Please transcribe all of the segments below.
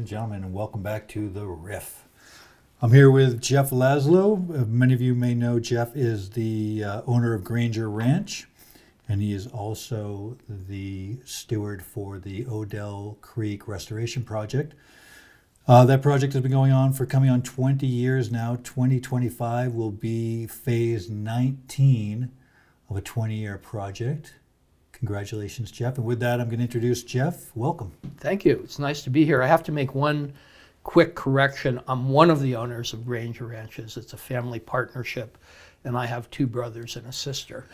and gentlemen, and welcome back to the Riff. I'm here with Jeff Laszlo. Many of you may know Jeff is the owner of Granger Ranch, and he is also the steward for the O'Dell Creek Restoration Project. That project has been coming on 20 years now. 2025 will be phase 19 of a 20-year project. Congratulations, Jeff. And with that, I'm going to introduce Jeff. Welcome. Thank you. It's nice to be here. I have to make one quick correction. I'm one of the owners of Granger Ranches. It's a family partnership, and I have two brothers and a sister.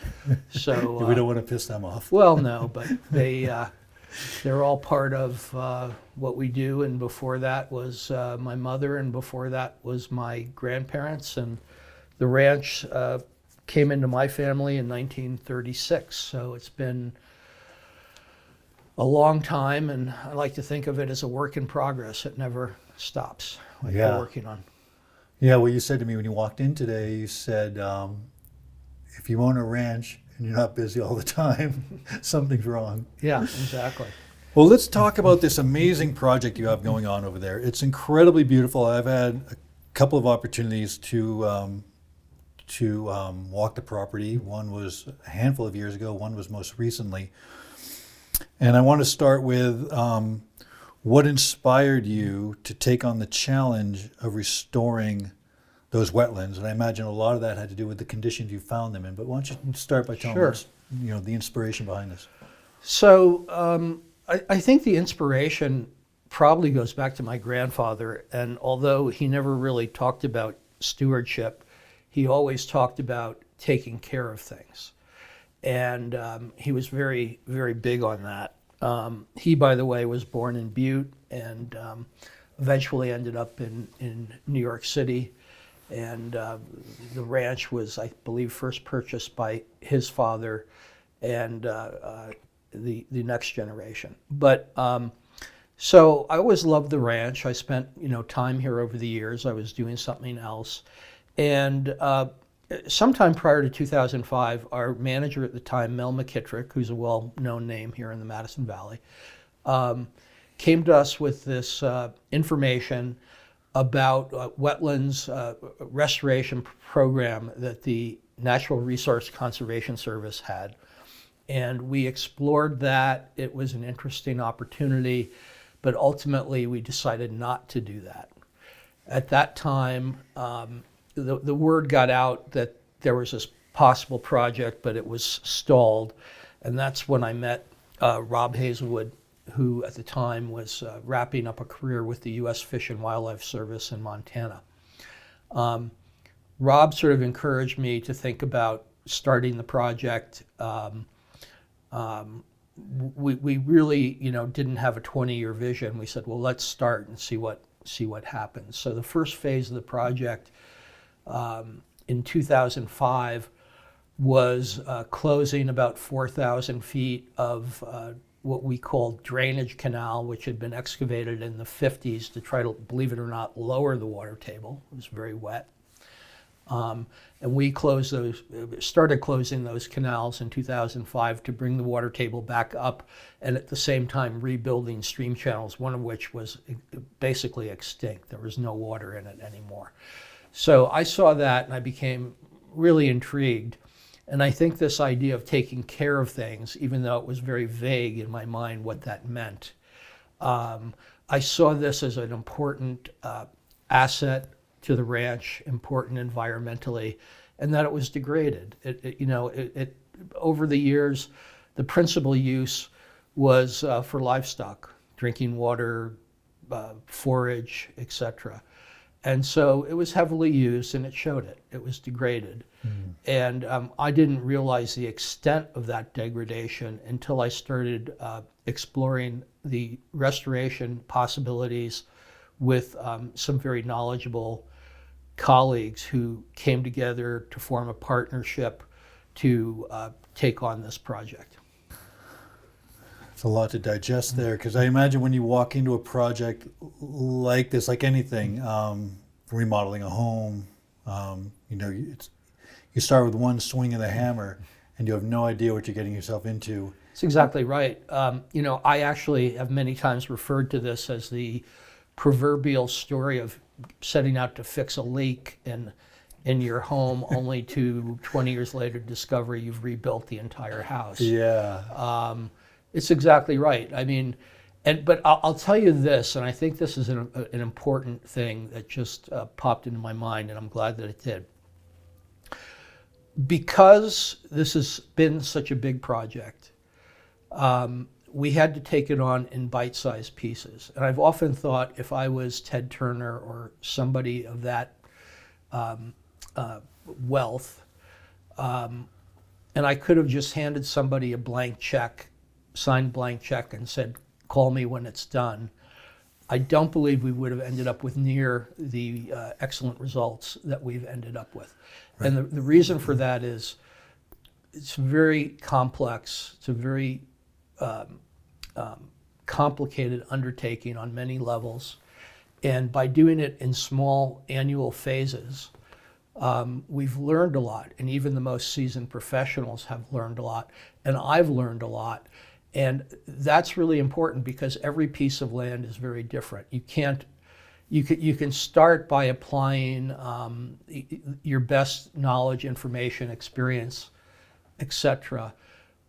So we don't want to piss them off. Well, no, but they're all part of what we do. And before that was my mother, and before that was my grandparents. And the ranch came into my family in 1936. So it's been a long time, and I like to think of it as a work in progress. It never stops. We're working on. Yeah, well, you said to me when you walked in today, you said, if you own a ranch and you're not busy all the time, something's wrong. Yeah, exactly. Well, let's talk about this amazing project you have going on over there. It's incredibly beautiful. I've had a couple of opportunities to walk the property. One was a handful of years ago, one was most recently. And I want to start with what inspired you to take on the challenge of restoring those wetlands? And I imagine a lot of that had to do with the conditions you found them in. But why don't you start by telling us, the inspiration behind this? So I think the inspiration probably goes back to my grandfather. And although he never really talked about stewardship, he always talked about taking care of things. And he was very, very big on that. He, by the way, was born in Butte and eventually ended up in New York City. And the ranch was, I believe, first purchased by his father and the next generation. But so I always loved the ranch. I spent time here over the years. I was doing something else. And sometime prior to 2005, our manager at the time, Mel McKittrick, who's a well-known name here in the Madison Valley, came to us with this information about wetlands restoration program that the Natural Resource Conservation Service had. And we explored that. It was an interesting opportunity, but ultimately we decided not to do that. At that time, the word got out that there was this possible project, but it was stalled. And that's when I met Rob Hazelwood, who at the time was wrapping up a career with the U.S. Fish and Wildlife Service in Montana. Rob sort of encouraged me to think about starting the project. We really, didn't have a 20-year vision. We said, well, let's start and see what happens. So the first phase of the project in 2005 was closing about 4,000 feet of what we called drainage canal, which had been excavated in the 50s to try to, believe it or not, lower the water table. It was very wet. And we started closing those canals in 2005 to bring the water table back up, and at the same time rebuilding stream channels, one of which was basically extinct. There was no water in it anymore. So I saw that and I became really intrigued. And I think this idea of taking care of things, even though it was very vague in my mind what that meant, I saw this as an important asset to the ranch, important environmentally, and that it was degraded. Over the years, the principal use was for livestock, drinking water, forage, etc. And so it was heavily used, and it showed it. It was degraded. And I didn't realize the extent of that degradation until I started exploring the restoration possibilities with some very knowledgeable colleagues who came together to form a partnership to take on this project. It's a lot to digest there, because I imagine when you walk into a project like this, like anything, remodeling a home, you start with one swing of the hammer and you have no idea what you're getting yourself into. That's exactly right. I actually have many times referred to this as the proverbial story of setting out to fix a leak in your home, only to 20 years later discover you've rebuilt the entire house. Yeah. It's exactly right. I mean, but I'll tell you this, and I think this is an important thing that just popped into my mind, and I'm glad that it did. Because this has been such a big project, we had to take it on in bite-sized pieces. And I've often thought, if I was Ted Turner or somebody of that wealth, and I could have just handed somebody a blank check, signed blank check, and said, call me when it's done, I don't believe we would have ended up with near the excellent results that we've ended up with. Right. And the reason for that is it's very complex. It's a very complicated undertaking on many levels. And by doing it in small annual phases, we've learned a lot. And even the most seasoned professionals have learned a lot. And I've learned a lot. And that's really important because every piece of land is very different. You can start by applying your best knowledge, information, experience, etc.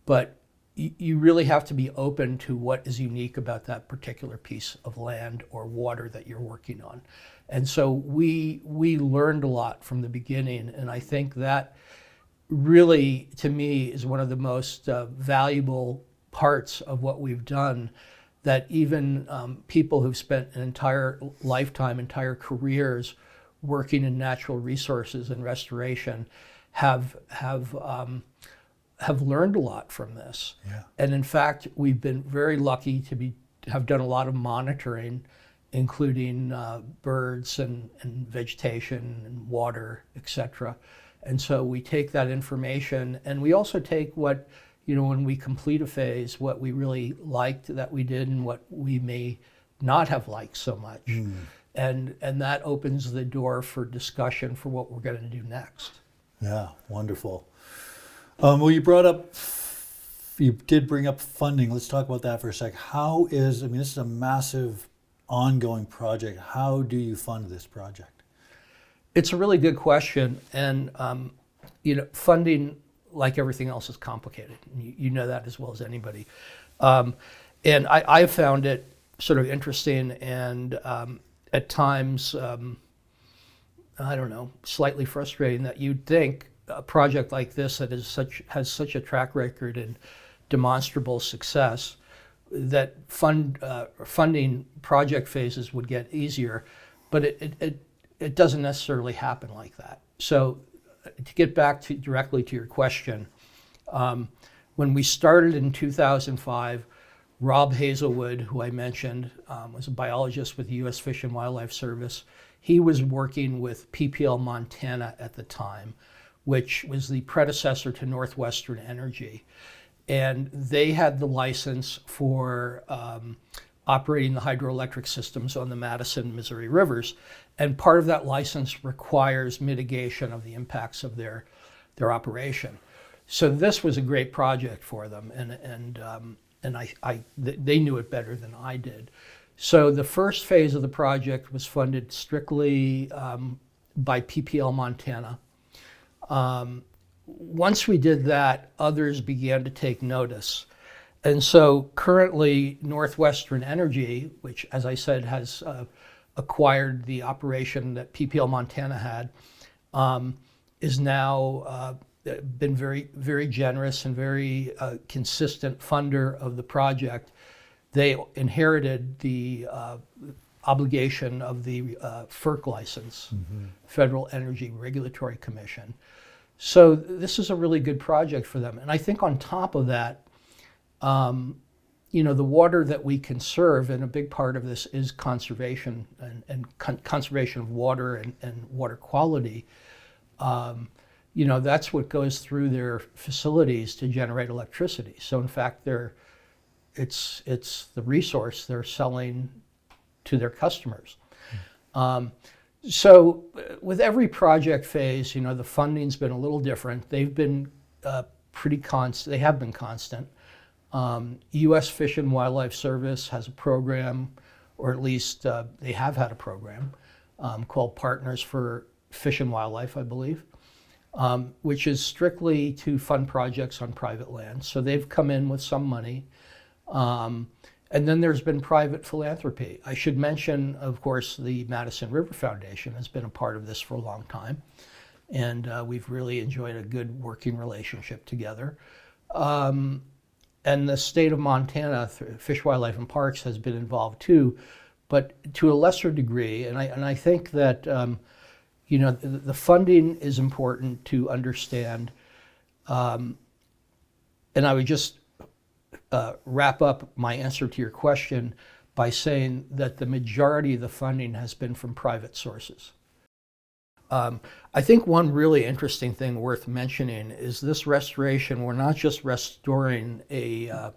But you really have to be open to what is unique about that particular piece of land or water that you're working on. And so we learned a lot from the beginning, and I think that really, to me, is one of the most valuable parts of what we've done, that even people who've spent an entire lifetime, entire careers working in natural resources and restoration have learned a lot from this. Yeah. And in fact, we've been very lucky to have done a lot of monitoring, including birds and vegetation and water, etc. And so we take that information, and we also take what, when we complete a phase, what we really liked that we did and what we may not have liked so much. And that opens the door for discussion for what we're going to do next. Yeah, wonderful. Well, you did bring up funding. Let's talk about that for a sec. This is a massive ongoing project. How do you fund this project? It's a really good question. And, funding, like everything else, is complicated. You know that as well as anybody. And I found it sort of interesting and at times, slightly frustrating that you'd think a project like this that has such a track record and demonstrable success, that funding project phases would get easier, but it doesn't necessarily happen like that. So to get back directly to your question, when we started in 2005, Rob Hazelwood, who I mentioned, was a biologist with the U.S. Fish and Wildlife Service. He was working with PPL Montana at the time, which was the predecessor to Northwestern Energy. And they had the license for operating the hydroelectric systems on the Madison and Missouri rivers. And part of that license requires mitigation of the impacts of their operation. So this was a great project for them, and they knew it better than I did. So the first phase of the project was funded strictly by PPL Montana. Once we did that, others began to take notice. And so currently Northwestern Energy, which, as I said, has acquired the operation that PPL Montana had, is now been very, very generous and very consistent funder of the project. They inherited the obligation of the FERC license, Federal Energy Regulatory Commission. So this is a really good project for them. And I think on top of that, the water that we conserve, and a big part of this is conservation and conservation of water and water quality. That's what goes through their facilities to generate electricity. So in fact, it's the resource they're selling to their customers. So with every project phase, the funding's been a little different. They've been pretty constant. They have been constant. U.S. Fish and Wildlife Service has a program or at least they have had a program called Partners for Fish and Wildlife, I believe, which is strictly to fund projects on private land. So they've come in with some money. And then there's been private philanthropy. I should mention, of course, the Madison River Foundation has been a part of this for a long time. And we've really enjoyed a good working relationship together. And the state of Montana, Fish, Wildlife, and Parks has been involved too, but to a lesser degree. And I think that the funding is important to understand. And I would just wrap up my answer to your question by saying that the majority of the funding has been from private sources. I think one really interesting thing worth mentioning is this restoration. We're not just restoring a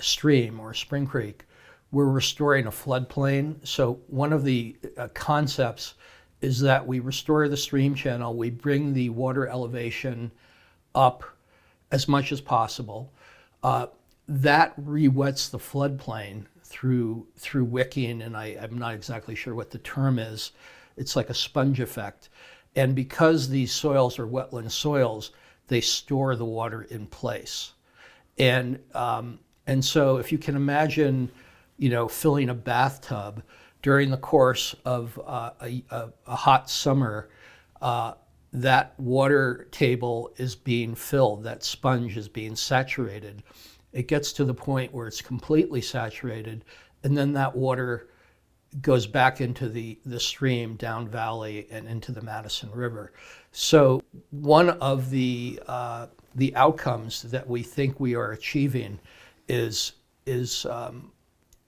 stream or a spring creek, we're restoring a floodplain. So one of the concepts is that we restore the stream channel, we bring the water elevation up as much as possible. That re-wets the floodplain through wicking, and I'm not exactly sure what the term is. It's like a sponge effect. And because these soils are wetland soils, they store the water in place. And so if you can imagine, filling a bathtub during the course of a hot summer, that water table is being filled, that sponge is being saturated. It gets to the point where it's completely saturated, and then that water goes back into the stream down valley and into the Madison River. So one of the outcomes that we think we are achieving is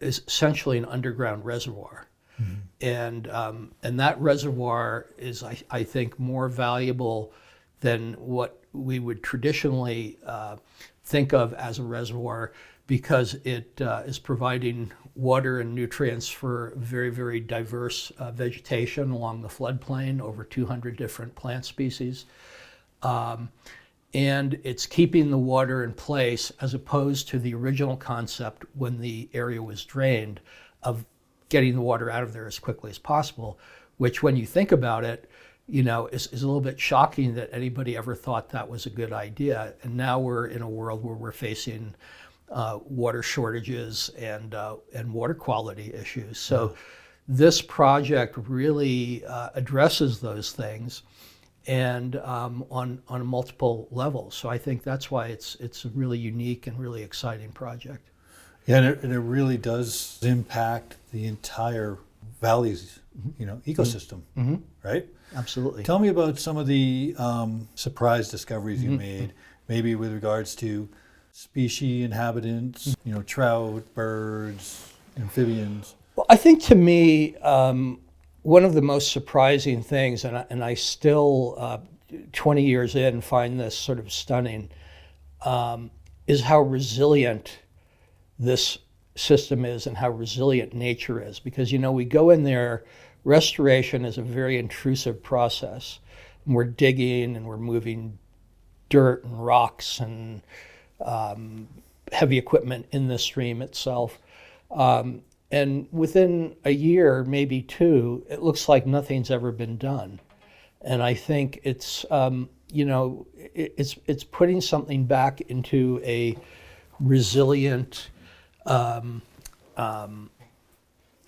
essentially an underground reservoir. Mm-hmm. And that reservoir is, I think, more valuable than what we would traditionally think of as a reservoir, because it is providing water and nutrients for very, very diverse vegetation along the floodplain, over 200 different plant species. And it's keeping the water in place, as opposed to the original concept when the area was drained, of getting the water out of there as quickly as possible, which, when you think about it, is a little bit shocking that anybody ever thought that was a good idea. And now we're in a world where we're facing water shortages and water quality issues. So this project really addresses those things, and on multiple levels. So I think that's why it's a really unique and really exciting project. Yeah, and it really does impact the entire valley's ecosystem, mm-hmm. right? Absolutely. Tell me about some of the surprise discoveries you made, maybe with regards to species, inhabitants, trout, birds, amphibians. Well, I think, to me, one of the most surprising things, and I still, 20 years in, find this sort of stunning, is how resilient this system is and how resilient nature is. Because, we go in there, restoration is a very intrusive process. And we're digging and we're moving dirt and rocks and heavy equipment in the stream itself. And within a year, maybe two, it looks like nothing's ever been done. And I think it's, it's putting something back into a resilient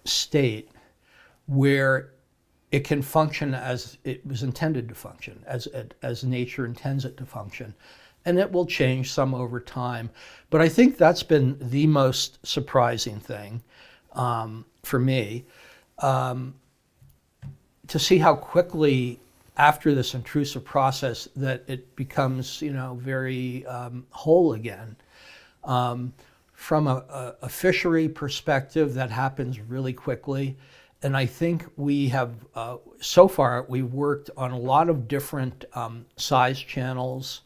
state where it can function as it was intended to function, as nature intends it to function. And it will change some over time. But I think that's been the most surprising thing for me, to see how quickly, after this intrusive process, that it becomes, very whole again. From a fishery perspective, that happens really quickly. And I think we have, so far, we've worked on a lot of different size channels,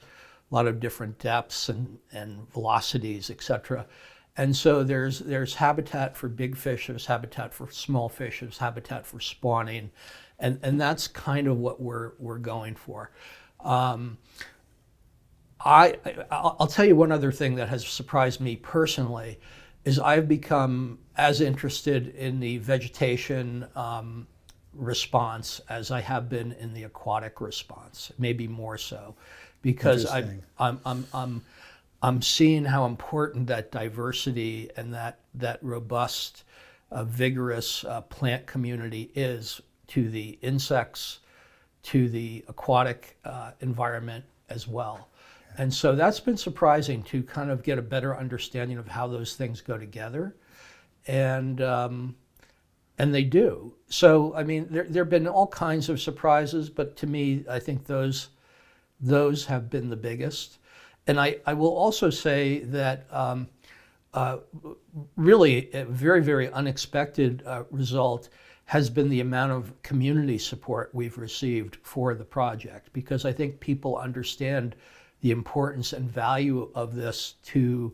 a lot of different depths and velocities, et cetera. And so there's habitat for big fish, there's habitat for small fish, there's habitat for spawning. And that's kind of what we're going for. I'll tell you one other thing that has surprised me personally is I've become as interested in the vegetation response as I have been in the aquatic response, maybe more so, because Interesting. I'm seeing how important that diversity and that robust, vigorous plant community is to the insects, to the aquatic environment as well. And so that's been surprising to kind of get a better understanding of how those things go together. And they do. So, I mean, there have been all kinds of surprises, but to me, I think those have been the biggest. And I will also say that really a very, very unexpected result has been the amount of community support we've received for the project, because I think people understand the importance and value of this to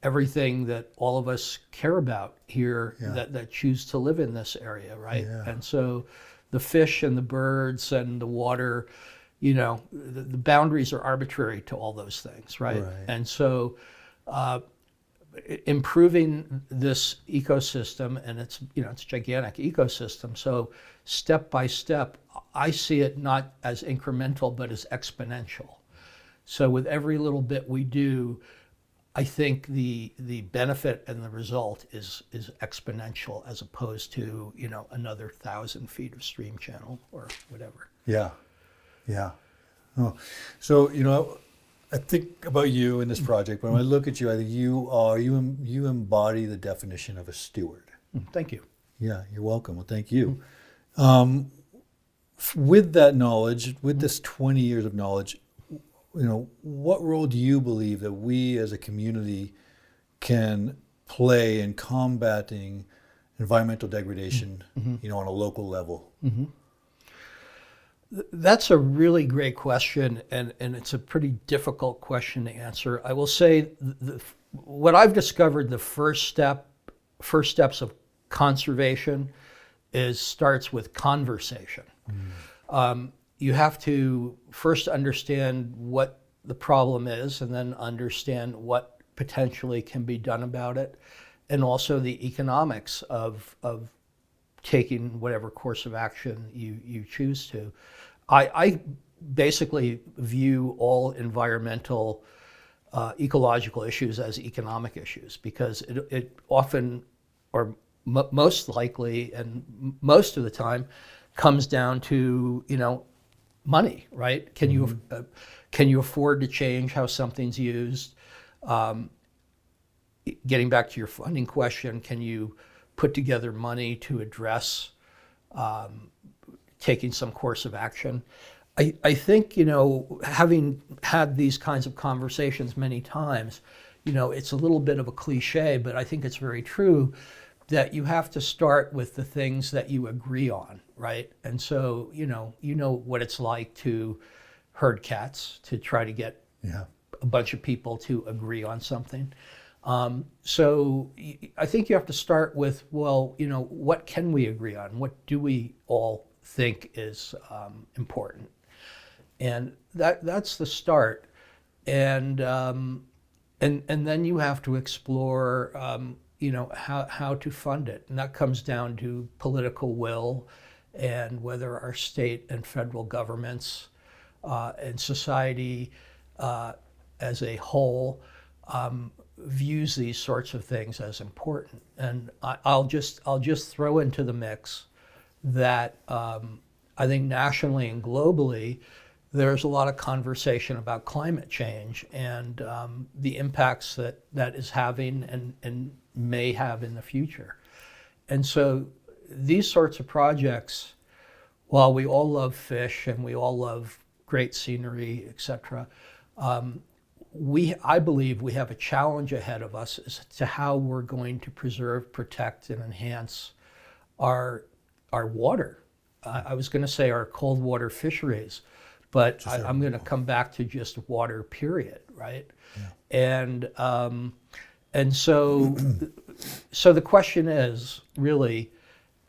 everything that all of us care about here, that choose to live in this area, right? Yeah. And so the fish and the birds and the water, the boundaries are arbitrary to all those things, right? And so improving this ecosystem, and it's a gigantic ecosystem, so step by step, I see it not as incremental but as exponential. So with every little bit we do, I think the benefit and the result is exponential, as opposed to another 1,000 feet of stream channel or whatever. Yeah. Oh. So I think about you in this project. When I look at you, I think you embody the definition of a steward. Thank you. Yeah, you're welcome. Well, thank you. With that knowledge, with this 20 years of knowledge, what role do you believe that we as a community can play in combating environmental degradation, on a local level? That's a really great question, and it's a pretty difficult question to answer. I will say what I've discovered, the first steps of conservation starts with conversation. You have to first understand what the problem is, and then understand what potentially can be done about it, and also the economics of taking whatever course of action you choose to. I basically view all environmental ecological issues as economic issues, because it often, or most likely and most of the time, comes down to money, right? Can you afford to change how something's used? Getting back to your funding question, can you put together money to address taking some course of action? I think, having had these kinds of conversations many times, it's a little bit of a cliche, but I think it's very true that you have to start with the things that you agree on, right? And so, what it's like to herd cats, to try to get a bunch of people to agree on something. So I think you have to start with, what can we agree on? What do we all think is important? And that's the start. And then you have to explore, how to fund it. And that comes down to political will, and whether our state and federal governments and society as a whole views these sorts of things as important. And I'll just throw into the mix that I think nationally and globally, there's a lot of conversation about climate change and the impacts that is having and may have in the future. And so these sorts of projects, while we all love fish and we all love great scenery, etc., I believe we have a challenge ahead of us as to how we're going to preserve, protect, and enhance our water. I was going to say our cold water fisheries, but I'm going to come back to just water, period, right? Yeah. And so the question is really,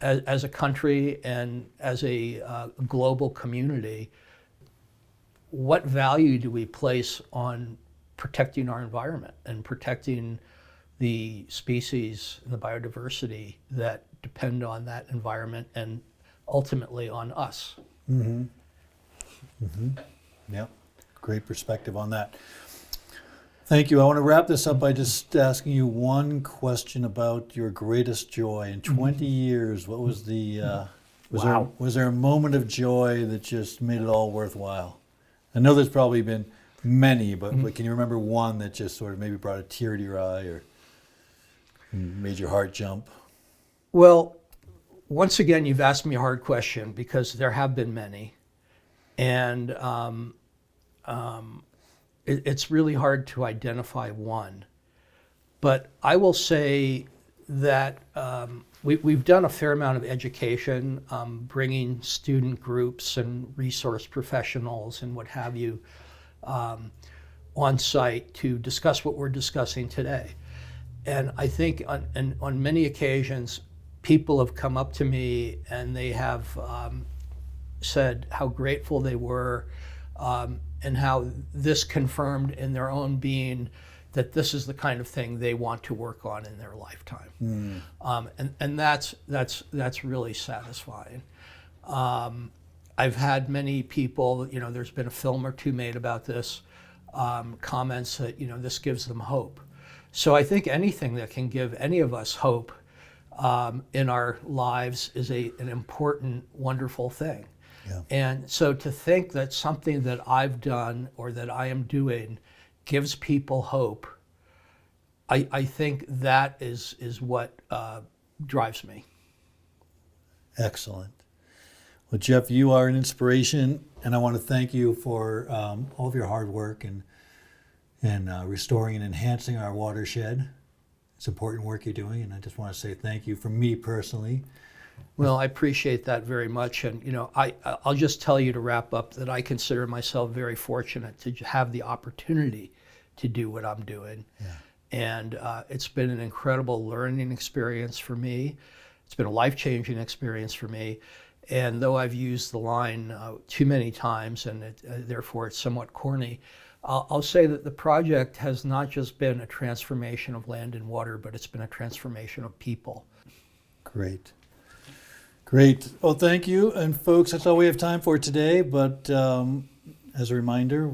as a country and as a global community, what value do we place on protecting our environment and protecting the species and the biodiversity that depend on that environment and ultimately on us. Yeah, great perspective on that. Thank you. I want to wrap this up by just asking you one question about your greatest joy in 20 years. What was the Wow. was there a moment of joy that just made it all worthwhile? I know there's probably been many, but can you remember one that just sort of maybe brought a tear to your eye or made your heart jump? Well, once again, you've asked me a hard question because there have been many. And it's really hard to identify one. But I will say that we've done a fair amount of education, bringing student groups and resource professionals and what have you on site to discuss what we're discussing today. And I think on many occasions, people have come up to me and they have said how grateful they were and how this confirmed in their own being that this is the kind of thing they want to work on in their lifetime. And that's really satisfying. I've had many people, there's been a film or two made about this, comments that, this gives them hope. So I think anything that can give any of us hope in our lives is an important, wonderful thing. Yeah. And so to think that something that I've done or that I am doing gives people hope, I think that is what drives me. Excellent. Well, Jeff, you are an inspiration, and I want to thank you for all of your hard work and restoring and enhancing our watershed. It's important work you're doing, and I just want to say thank you from me personally. Well, I appreciate that very much. And, I'll just tell you to wrap up that I consider myself very fortunate to have the opportunity to do what I'm doing. Yeah. And it's been an incredible learning experience for me. It's been a life-changing experience for me. And though I've used the line too many times, and therefore it's somewhat corny, I'll say that the project has not just been a transformation of land and water, but it's been a transformation of people. Great. Great. Well, thank you. And folks, that's all we have time for today. But as a reminder,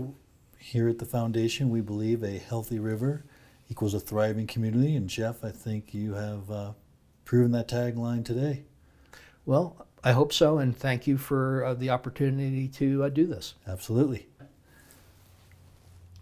here at the Foundation, we believe a healthy river equals a thriving community. And Jeff, I think you have proven that tagline today. Well, I hope so. And thank you for the opportunity to do this. Absolutely.